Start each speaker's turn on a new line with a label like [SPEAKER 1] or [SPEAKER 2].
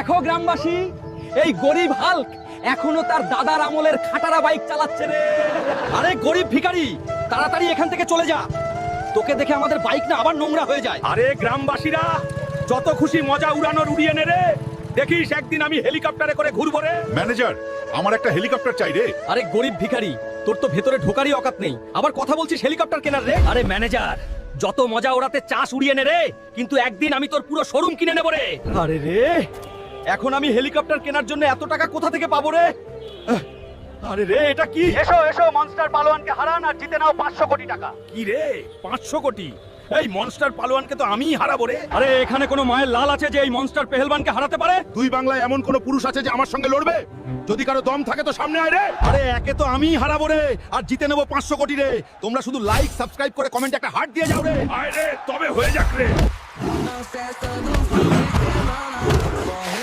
[SPEAKER 1] দেখো গ্রামবাসী, এই গরিব হাল্ক এখনো তার দাদার আমলের খাটারা বাইক চালাচ্ছে রে। আরে গরিব ভিখারি, তাড়াতাড়ি এখান থেকে চলে যা, তোকে দেখে আমাদের বাইক না আবার নোংরা হয়ে যায়।
[SPEAKER 2] আরে গ্রামবাসীরা, যত খুশি মজা উড়ানোর উড়িয়ে নে রে। দেখিস একদিন আমি হেলিকপ্টারে করে ঘুরবো রে।
[SPEAKER 3] ম্যানেজার, আমার একটা হেলিকপ্টার চাই রে।
[SPEAKER 1] আরে গরিব ভিখারি, তোর তো ভেতরে ঢোকারই অকাত নেই, আবার কথা বলছিস হেলিকপ্টার কেনার রে। আরে ম্যানেজার, যত মজা ওড়াতে চাষ উড়িয়ে নে রে, কিন্তু একদিন আমি তোর পুরো শোরুম কিনে নেব রে। আরে রে, এখন আমি হেলিকপ্টার কেনার জন্য এত টাকা কোথা থেকে পাবো রে? আরে রে, এটা কি? এসো এসো, মনস্টার পালোয়ানকে হারান আর জিতে নাও 500 কোটি টাকা।
[SPEAKER 2] কি রে, 500 কোটি? এই মনস্টার পালোয়ানকে তো আমিই হারাবো রে।
[SPEAKER 1] আরে এখানে কোনো মায়ের লাল আছে যে এই মনস্টার পেহেলবানকে হারাতে পারে?
[SPEAKER 3] দুই বাংলায় এমন কোন পুরুষ আছে যে আমার সঙ্গে লড়বে? যদি কারো দম থাকে তো সামনে আয় রে।
[SPEAKER 2] আরে একে তো আমিই হারাবো রে, আর জিতে নেবো 500 কোটি রে।
[SPEAKER 3] তোমরা শুধু লাইক, সাবস্ক্রাইব করে কমেন্টে একটা হার্ট দিয়ে যাও রে।
[SPEAKER 2] আয় রে, তবে হয়ে যাক রে।